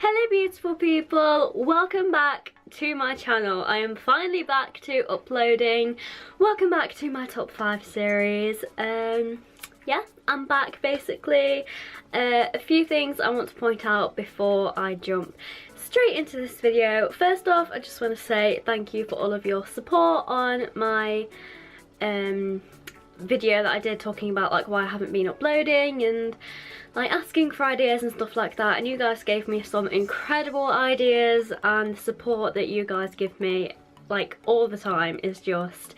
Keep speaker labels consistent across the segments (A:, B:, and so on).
A: Hello beautiful people, welcome back to my channel. I am finally back to uploading. Welcome back to my top 5 series. Yeah, I'm back basically. A few things I want to point out before I jump straight into this video. First off, I just want to say thank you for all of your support on my video that I did talking about like why I haven't been uploading and like asking for ideas and stuff like that, and you guys gave me some incredible ideas, and the support that you guys give me like all the time is just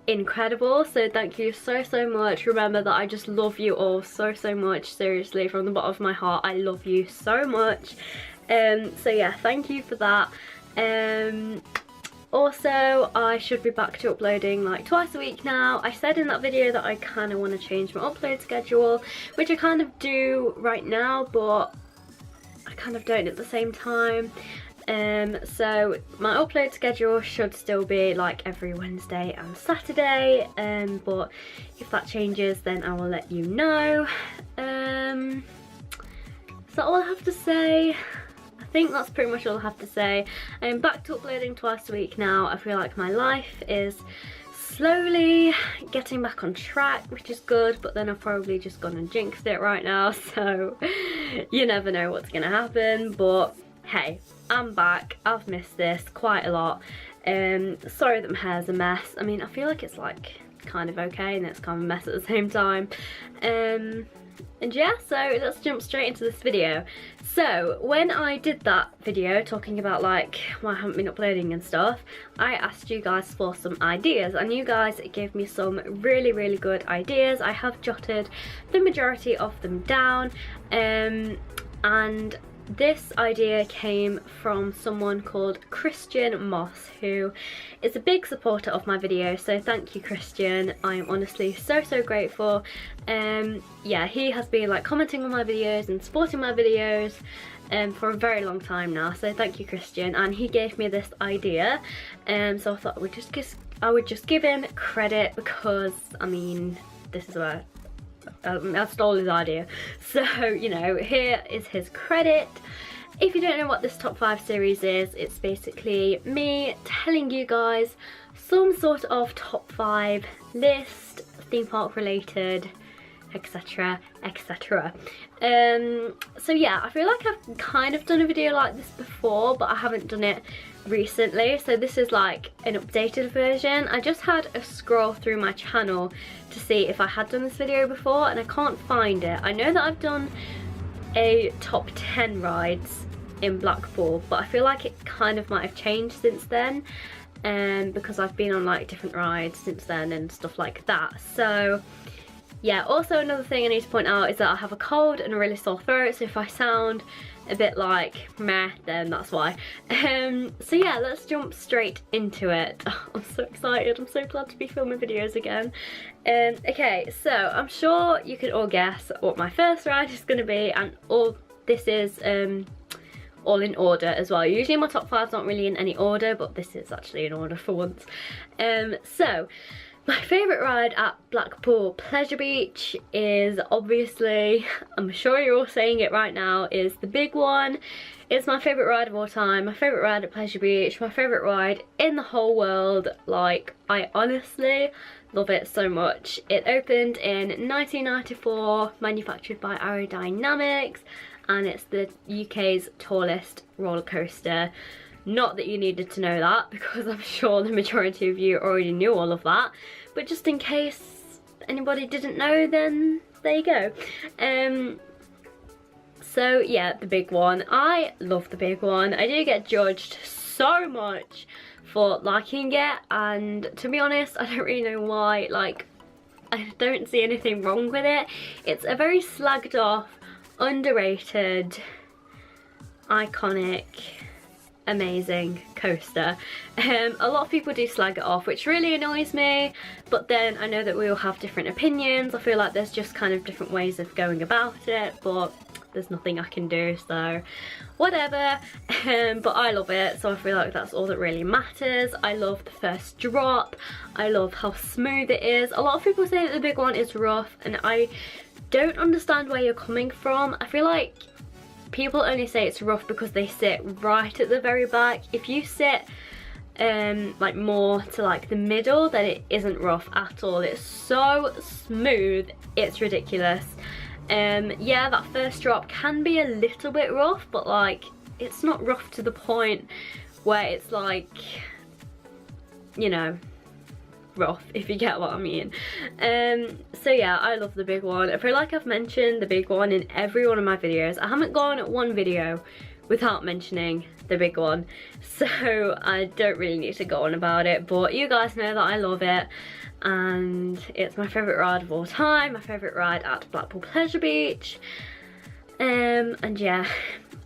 A: incredible. So thank you so much. Remember that I just love you all so much, seriously, from the bottom of my heart. I love you so much. So yeah, thank you for that. Also, I should be back to uploading like twice a week now. I said in that video that I kind of want to change my upload schedule, which I kind of do right now, but I kind of don't at the same time. So my upload schedule should still be like every Wednesday and Saturday, but if that changes then I will let you know. Is that all I have to say? I think that's pretty much all I have to say. I'm back to uploading twice a week now. I feel like my life is slowly getting back on track, which is good, but then I've probably just gone and jinxed it right now, so you never know what's gonna happen. But hey, I'm back. I've missed this quite a lot. Sorry that my hair's a mess. I mean, I feel like it's like kind of okay and it's kind of a mess at the same time. And yeah, so let's jump straight into this video. So when I did that video talking about like why I haven't been uploading and stuff, I asked you guys for some ideas, and you guys gave me some really good ideas. I have jotted the majority of them down, and this idea came from someone called Christian Moss, who is a big supporter of my videos, so thank you, Christian. I am honestly so grateful. Yeah, he has been like commenting on my videos and supporting my videos for a very long time now, so thank you, Christian. And he gave me this idea, so I thought I would just give him credit, because I mean, this is where I stole his idea, so you know, here is his credit. If you don't know what this top 5 series is, it's basically me telling you guys some sort of top 5 list, theme park related, etc. So yeah, I feel like I've kind of done a video like this before, but I haven't done it recently, so this is like an updated version. I just had a scroll through my channel to see if I had done this video before, and I can't find it. I know that I've done a top 10 rides in Blackpool, but I feel like it kind of might have changed since then, because I've been on like different rides since then and stuff like that. So yeah, also another thing I need to point out is that I have a cold and a really sore throat, so if I sound a bit like meh, then that's why. So yeah, let's jump straight into it. Oh, I'm so excited. I'm so glad to be filming videos again. Okay, so I'm sure you can all guess what my first ride is going to be, and all this is all in order as well. Usually my top 5's not really in any order, but this is actually in order for once. So my favourite ride at Blackpool Pleasure Beach is obviously, I'm sure you're all saying it right now, is the big one. It's my favourite ride of all time, my favourite ride at Pleasure Beach, my favourite ride in the whole world. Like, I honestly love it so much. It opened in 1994, manufactured by Aerodynamics, and it's the UK's tallest roller coaster. Not that you needed to know that, because I'm sure the majority of you already knew all of that, but just in case anybody didn't know, then there you go. So yeah, the big one. I love the big one. I do get judged so much for liking it, and to be honest, I don't really know why. Like, I don't see anything wrong with it. It's a very slagged off, underrated, iconic, amazing coaster. A lot of people do slag it off, which really annoys me, but then I know that we all have different opinions. I feel like there's just kind of different ways of going about it, but there's nothing I can do, so whatever. But I love it, so I feel like that's all that really matters. I love the first drop. I love how smooth it is. A lot of people say that the big one is rough, and I don't understand where you're coming from. I feel like people only say it's rough because they sit right at the very back. If you sit like more to like the middle, then it isn't rough at all. It's so smooth, it's ridiculous. Yeah, that first drop can be a little bit rough, but like it's not rough to the point where it's like, you know, rough, if you get what I mean. So yeah, I love the big one. I feel like I've mentioned the big one in every one of my videos. I haven't gone one video without mentioning the big one, so I don't really need to go on about it, but you guys know that I love it, and it's my favourite ride of all time, my favourite ride at Blackpool Pleasure Beach. And yeah,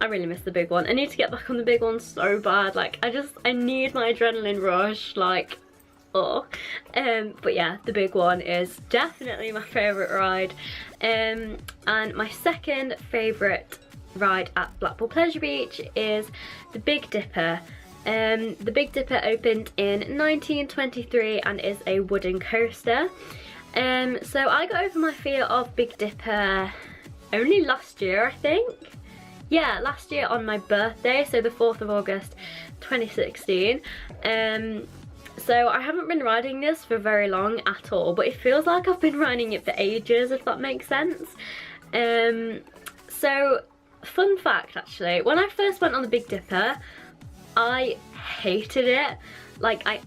A: I really miss the big one. I need to get back on the big one so bad. Like I need my adrenaline rush, like, oh. But yeah, the big one is definitely my favourite ride. And my second favourite ride at Blackpool Pleasure Beach is the Big Dipper. The Big Dipper opened in 1923 and is a wooden coaster. So I got over my fear of Big Dipper only last year, I think. Yeah, last year on my birthday, so the 4th of August 2016. So I haven't been riding this for very long at all, but it feels like I've been riding it for ages, if that makes sense. So fun fact, actually, when I first went on the Big Dipper, I hated it. Like, I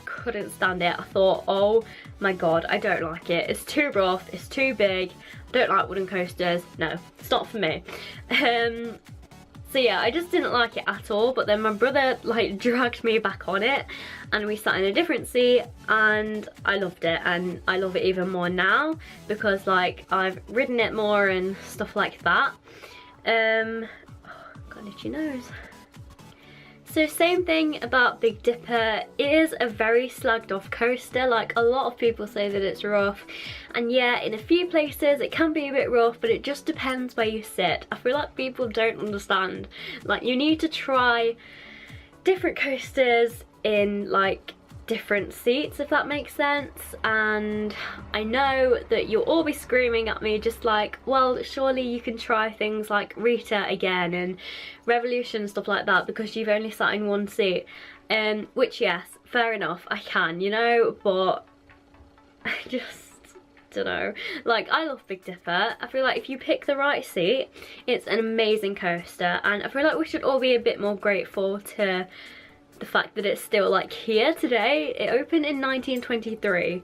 A: couldn't stand it. I thought, oh my god, I don't like it. It's too rough, it's too big. I don't like wooden coasters. No, it's not for me. So yeah, I just didn't like it at all, but then my brother like dragged me back on it and we sat in a different seat and I loved it, and I love it even more now because like I've ridden it more and stuff like that. Oh, got an itchy nose. So same thing about Big Dipper, it is a very slagged off coaster. Like, a lot of people say that it's rough, and yeah, in a few places it can be a bit rough, but it just depends where you sit. I feel like people don't understand. Like, you need to try different coasters in like different seats, if that makes sense. And I know that you'll all be screaming at me just like, well, surely you can try things like Rita again and Revolution and stuff like that because you've only sat in one seat. Which, yes, fair enough, I can, you know, but I just don't know. Like, I love Big Dipper. I feel like if you pick the right seat, it's an amazing coaster, and I feel like we should all be a bit more grateful to the fact that it's still like here today. It opened in 1923,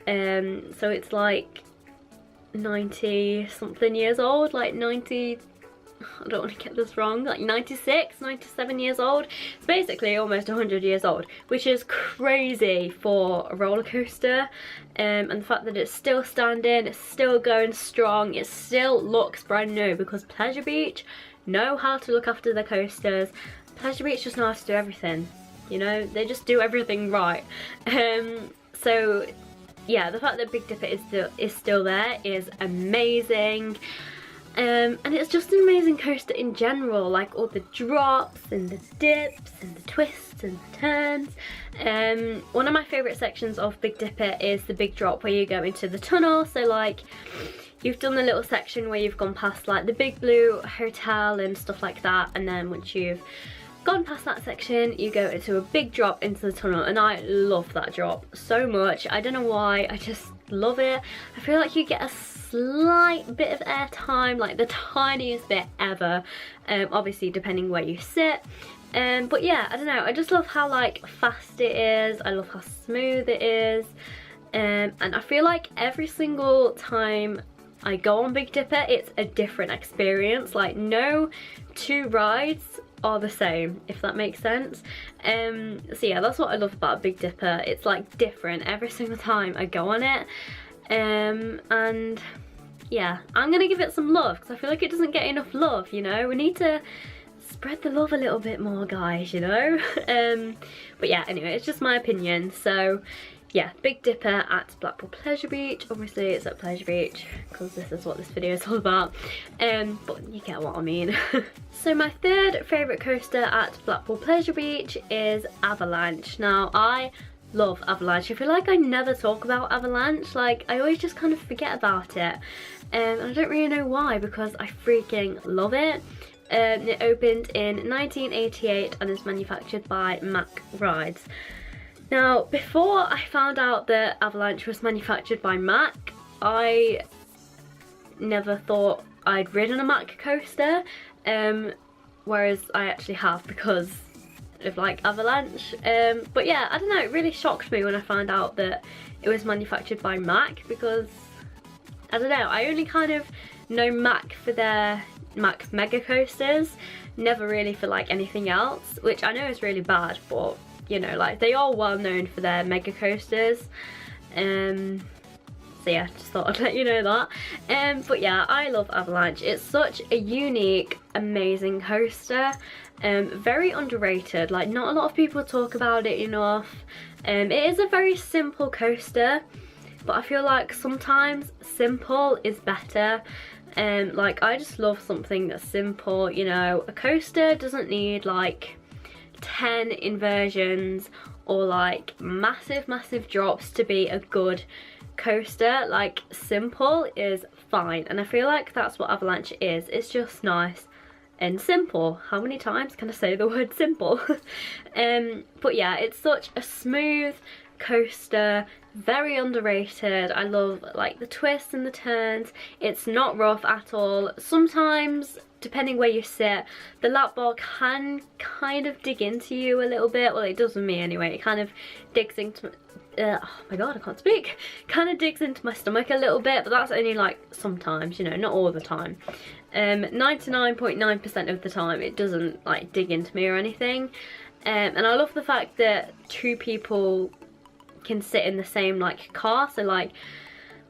A: so it's like 90 something years old, like 90, I don't want to get this wrong, like 96, 97 years old. It's basically almost 100 years old, which is crazy for a roller coaster. And the fact that it's still standing, it's still going strong, it still looks brand new, because Pleasure Beach know how to look after their coasters. Pleasure Beach just know how to do everything, you know, they just do everything right. So yeah, the fact that Big Dipper is still there is amazing. And it's just an amazing coaster in general, like all the drops and the dips and the twists and the turns. One of my favourite sections of Big Dipper is the big drop where you go into the tunnel. So like, you've done the little section where you've gone past like the Big Blue Hotel and stuff like that, and then once you've gone past that section, you go into a big drop into the tunnel, and I love that drop so much. I don't know why, I just love it. I feel like you get a slight bit of air time, like the tiniest bit ever, obviously depending where you sit. But yeah, I don't know, I just love how like fast it is, I love how smooth it is, and I feel like every single time I go on Big Dipper, it's a different experience. Like, no two rides are the same, if that makes sense. So yeah, that's what I love about Big Dipper. It's like different every single time I go on it. And yeah, I'm gonna give it some love because I feel like it doesn't get enough love, you know. We need to spread the love a little bit more, guys, you know. But yeah, anyway, it's just my opinion. So yeah, Big Dipper at Blackpool Pleasure Beach. Obviously it's at Pleasure Beach because this is what this video is all about, but you get what I mean. So my third favourite coaster at Blackpool Pleasure Beach is Avalanche. Now, I love Avalanche. I feel like I never talk about Avalanche, like I always just kind of forget about it. and I don't really know why, because I freaking love it. It opened in 1988 and is manufactured by Mack Rides. Now, before I found out that Avalanche was manufactured by Mack, I never thought I'd ridden a Mack coaster, whereas I actually have because of like Avalanche. But yeah, I don't know, it really shocked me when I found out that it was manufactured by Mack, because I don't know, I only kind of know Mack for their Mack mega coasters, never really for like anything else, which I know is really bad, but you know, like they are well known for their mega coasters. So yeah, just thought I'd let you know that. But yeah, I love Avalanche. It's such a unique, amazing coaster. Very underrated, like not a lot of people talk about it enough. It is a very simple coaster, but I feel like sometimes simple is better. Like I just love something that's simple, you know. A coaster doesn't need like 10 inversions or like massive drops to be a good coaster. Like simple is fine, and I feel like that's what Avalanche is. It's just nice and simple. How many times can I say the word simple? But yeah, it's such a smooth coaster, very underrated. I love like the twists and the turns. It's not rough at all. Sometimes, depending where you sit, the lap bar can kind of dig into you a little bit. Well, it does with me anyway. It kind of digs into oh my god, I can't speak. Kind of digs into my stomach a little bit, but that's only like sometimes, you know, not all the time. 99.9% of the time it doesn't like dig into me or anything. And I love the fact that two people can sit in the same like car, so like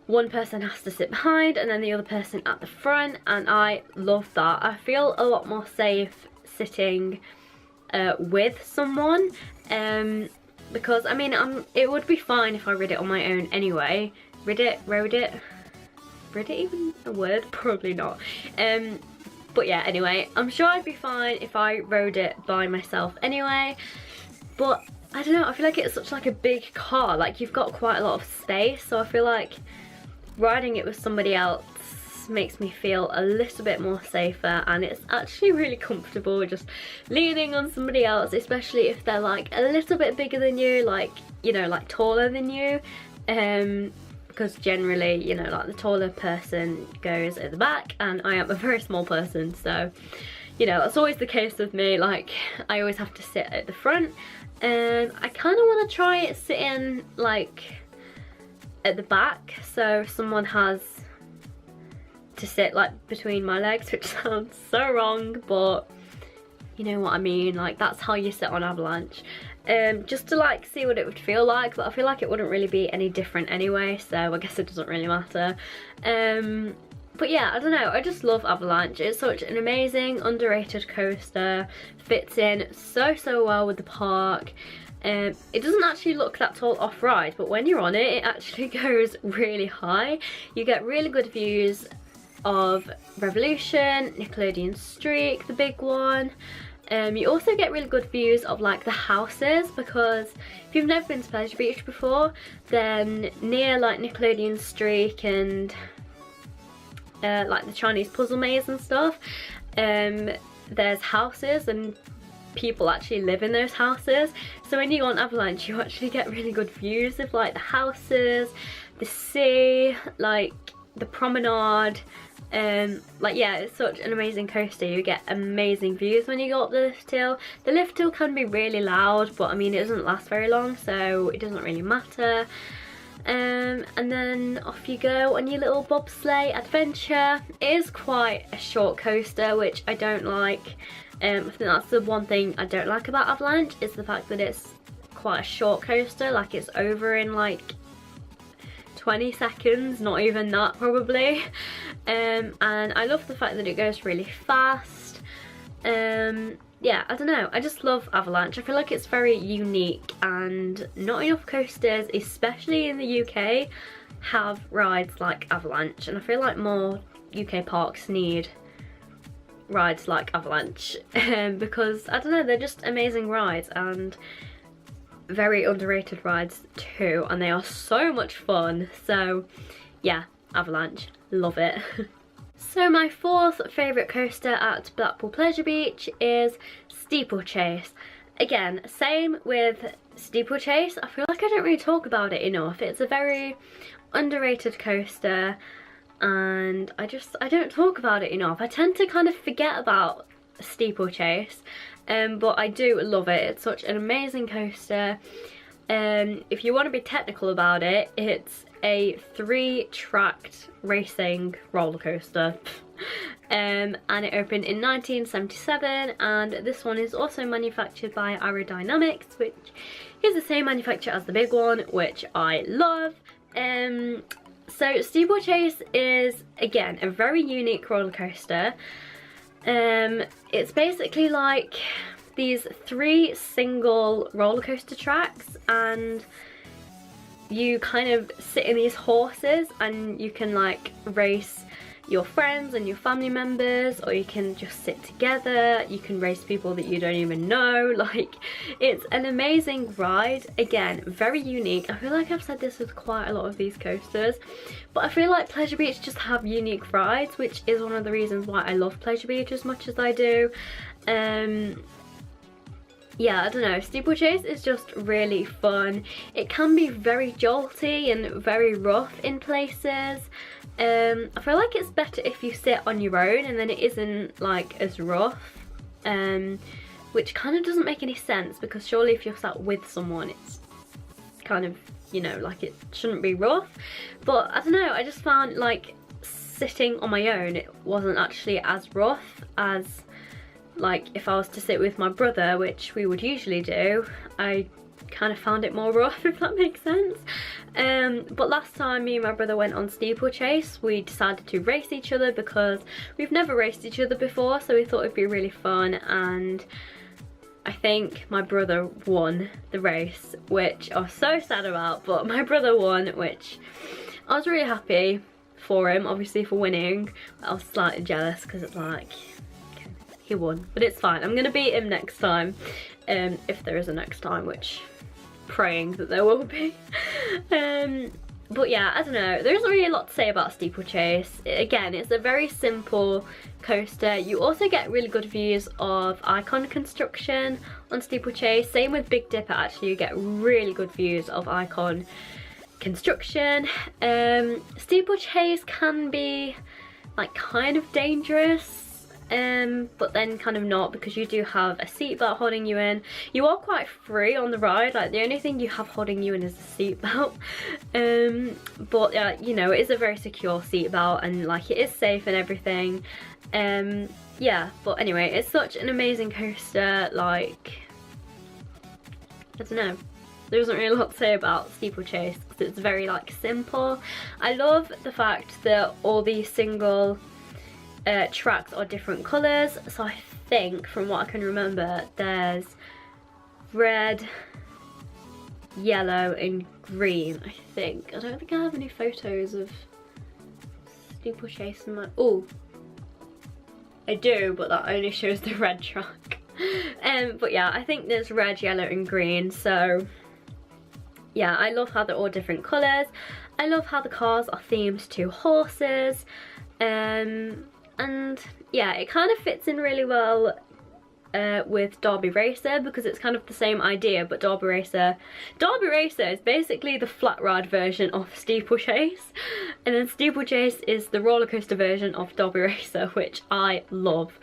A: one person has to sit behind and then the other person at the front, and I love that. I feel a lot more safe sitting with someone, because I mean it would be fine if I rid it on my own anyway. Rode it even a word? Probably not. But yeah, anyway, I'm sure I'd be fine if I rode it by myself anyway. But I don't know, I feel like it's such like a big car, like you've got quite a lot of space, so I feel like riding it with somebody else makes me feel a little bit more safer, and it's actually really comfortable just leaning on somebody else, especially if they're like a little bit bigger than you, like, you know, like taller than you, because generally, you know, like the taller person goes at the back and I am a very small person, so you know, that's always the case with me. Like I always have to sit at the front, and I kind of want to try sitting like at the back, so someone has to sit like between my legs, which sounds so wrong, but you know what I mean, like that's how you sit on Avalanche. Just to like see what it would feel like, but I feel like it wouldn't really be any different anyway, so I guess it doesn't really matter. But yeah, I don't know, I just love Avalanche. It's such an amazing, underrated coaster, fits in so well with the park. It doesn't actually look that tall off-ride, but when you're on it, it actually goes really high. You get really good views of Revolution, Nickelodeon Streak, the big one. You also get really good views of like the houses, because if you've never been to Pleasure Beach before, then near like Nickelodeon Streak and like the Chinese puzzle maze and stuff, there's houses and people actually live in those houses. So when you go on Avalanche, you actually get really good views of like the houses, the sea, like the promenade. Like yeah, it's such an amazing coaster. You get amazing views when you go up the lift hill. The lift hill can be really loud, but I mean it doesn't last very long, so it doesn't really matter. And then off you go on your little bobsleigh adventure. It is quite a short coaster, which I don't like. I think that's the one thing I don't like about Avalanche, is the fact that it's quite a short coaster. Like it's over in like 20 seconds, not even that probably. And I love the fact that it goes really fast. Yeah, I don't know, I just love Avalanche. I feel like it's very unique, and not enough coasters, especially in the UK, have rides like Avalanche, and I feel like more UK parks need rides like Avalanche, because I don't know, they're just amazing rides and very underrated rides too, and they are so much fun. So yeah, Avalanche. Love it. So my fourth favourite coaster at Blackpool Pleasure Beach is Steeplechase. Again, same with Steeplechase. I feel like I don't really talk about it enough. It's a very underrated coaster and I don't talk about it enough. I tend to kind of forget about Steeplechase, but I do love it. It's such an amazing coaster. If you want to be technical about it, it's a 3-tracked racing roller coaster. And it opened in 1977, and this one is also manufactured by Aerodynamics, which is the same manufacturer as the big one, which I love. So Steeplechase is, again, a very unique roller coaster. It's basically like these 3 single roller coaster tracks, and you kind of sit in these horses and you can like race your friends and your family members, or you can just sit together. You can race people that you don't even know. Like, it's an amazing ride. Again, very unique. I feel like I've said this with quite a lot of these coasters, but I feel like Pleasure Beach just have unique rides, which is one of the reasons why I love Pleasure Beach as much as I do. Yeah, I don't know, Steeplechase is just really fun. It can be very jolty and very rough in places. I feel like it's better if you sit on your own and then it isn't like as rough, which kind of doesn't make any sense, because surely if you're sat with someone it's kind of, you know, like it shouldn't be rough. But I don't know, I just found like sitting on my own, it wasn't actually as rough as like if I was to sit with my brother, which we would usually do. I kind of found it more rough, if that makes sense. But last time me and my brother went on Steeplechase, we decided to race each other because we've never raced each other before, so we thought it'd be really fun, and I think my brother won the race, which I was so sad about, but my brother won, which I was really happy for him, obviously for winning. I was slightly jealous because it's like, he won, but it's fine. I'm gonna beat him next time, if there is a next time, which praying that there will be. But yeah, I don't know, there isn't really a lot to say about Steeplechase. Again, it's a very simple coaster. You also get really good views of Icon construction on Steeplechase. Same with Big Dipper, actually, you get really good views of Icon construction. Steeplechase can be like kind of dangerous, but then kind of not, because you do have a seatbelt holding you in. You are quite free on the ride, like the only thing you have holding you in is the seatbelt. But you know, it is a very secure seatbelt and like it is safe and everything. Yeah, but anyway, it's such an amazing coaster. Like, I don't know, there isn't really a lot to say about Steeplechase because it's very like simple. I love the fact that all these single tracks are different colours. So I think, from what I can remember, there's red, yellow and green, I think. I don't think I have any photos of Steeplechase in my... Oh, I do, but that only shows the red track. But yeah, I think there's red, yellow and green. So yeah, I love how they're all different colours. I love how the cars are themed to horses. And yeah, it kind of fits in really well with Derby Racer, because it's kind of the same idea, but Derby Racer is basically the flat ride version of Steeplechase, and then Steeplechase is the roller coaster version of Derby Racer, which I love.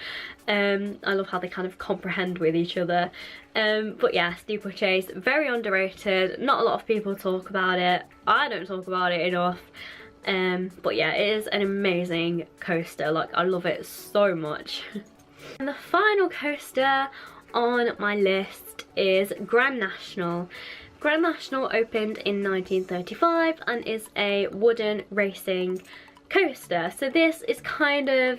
A: I love how they kind of comprehend with each other. But yeah, Steeplechase, very underrated. Not a lot of people talk about it. I don't talk about it enough. But yeah, it is an amazing coaster. Like, I love it so much. And the final coaster on my list is Grand National. Grand National opened in 1935 and is a wooden racing coaster. So this is kind of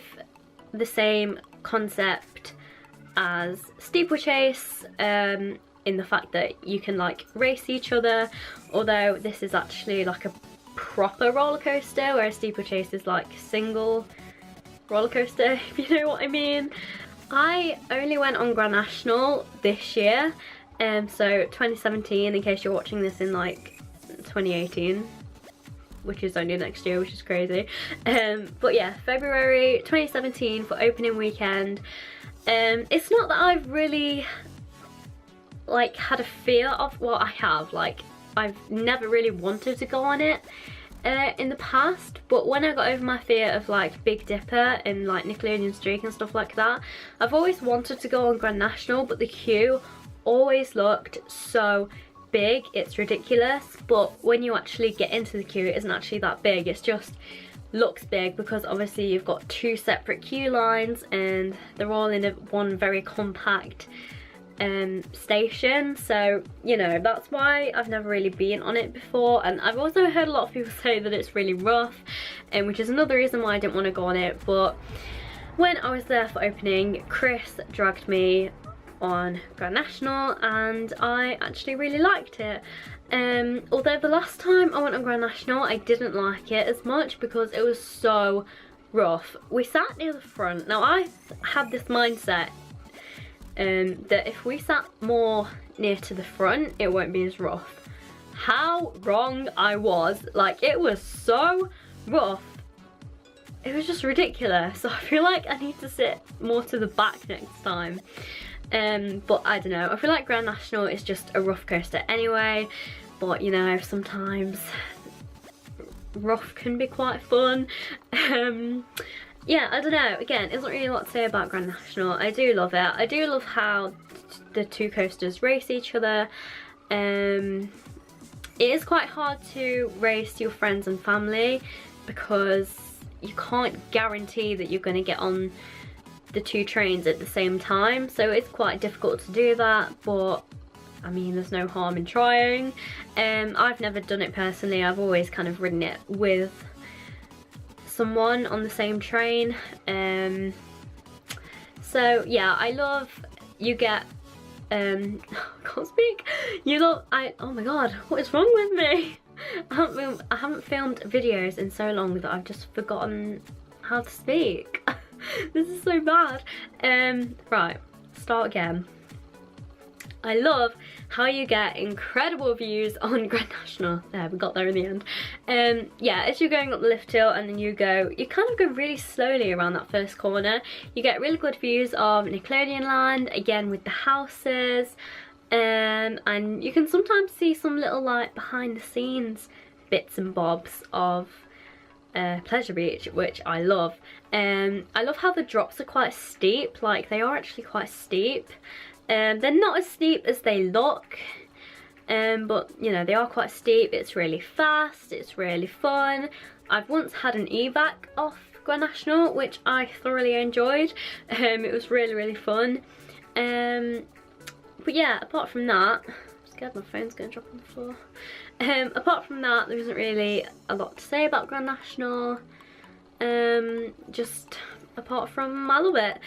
A: the same concept as Steeplechase, in the fact that you can like race each other, although this is actually like a proper roller coaster, whereas Steeplechase is like single roller coaster, if you know what I mean. I only went on Grand National this year, so 2017, in case you're watching this in like 2018. which is only next year, which is crazy. But yeah, February 2017 for opening weekend. It's not that I've really like had a fear of, well, I have, like, I've never really wanted to go on it in the past, but when I got over my fear of like Big Dipper and like Nickelodeon Streak and stuff like that, I've always wanted to go on Grand National, but the queue always looked so big, it's ridiculous. But when you actually get into the queue, it isn't actually that big, it's just looks big because obviously you've got 2 separate queue lines and they're all in one very compact station. So, you know, that's why I've never really been on it before. And I've also heard a lot of people say that it's really rough, which is another reason why I didn't want to go on it. But when I was there for opening, Chris dragged me on Grand National and I actually really liked it. Although the last time I went on Grand National I didn't like it as much because it was so rough. We sat near the front. Now I had this mindset that if we sat more near to the front it won't be as rough. How wrong I was. Like, it was so rough, it was just ridiculous. So I feel like I need to sit more to the back next time. But I don't know, I feel like Grand National is just a rough coaster anyway, but you know, sometimes rough can be quite fun. Yeah, I don't know, again, isn't really a lot to say about Grand National. I do love it. I do love how the 2 coasters race each other. It is quite hard to race your friends and family because you can't guarantee that you're going to get on the 2 trains at the same time, so it's quite difficult to do that, but I mean, there's no harm in trying. I've never done it personally. I've always kind of ridden it with someone on the same train. So yeah, I love, you get I can't speak. You love, oh my god, what is wrong with me? I haven't filmed videos in so long that I've just forgotten how to speak. This is so bad. Right, start again. I love how you get incredible views on Grand National. There, we got there in the end. Yeah, as you're going up the lift hill and then you kind of go really slowly around that first corner. You get really good views of Nickelodeon Land, again with the houses. And you can sometimes see some little like behind the scenes bits and bobs of Pleasure Beach, which I love. I love how the drops are quite steep, like they are actually quite steep. They're not as steep as they look, but you know, they are quite steep. It's really fast, it's really fun. I've once had an evac off Grand National, which I thoroughly enjoyed. It was really, really fun. But yeah, apart from that, I'm scared my phone's gonna drop on the floor. Apart from that, there isn't really a lot to say about Grand National. Just apart from I love it.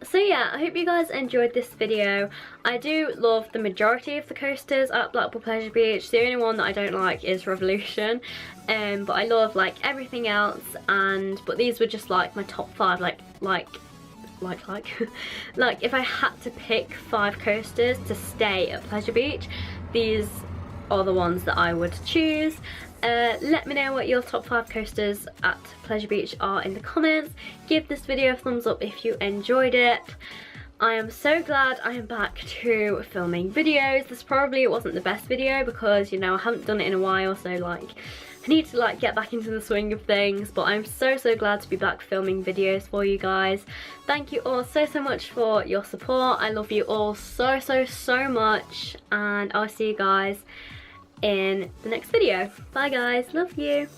A: So yeah, I hope you guys enjoyed this video. I do love the majority of the coasters at Blackpool Pleasure Beach. The only one that I don't like is Revolution, but I love like everything else. But these were just like my top 5, like like if I had to pick 5 coasters to stay at Pleasure Beach, these are the ones that I would choose. Let me know what your top 5 coasters at Pleasure Beach are in the comments. Give this video a thumbs up if you enjoyed it. I am so glad I am back to filming videos. This probably wasn't the best video because, you know, I haven't done it in a while, so like I need to like get back into the swing of things. But I'm so glad to be back filming videos for you guys. Thank you all so much for your support. I love you all so much, and I'll see you guys in the next video. Bye guys, love you.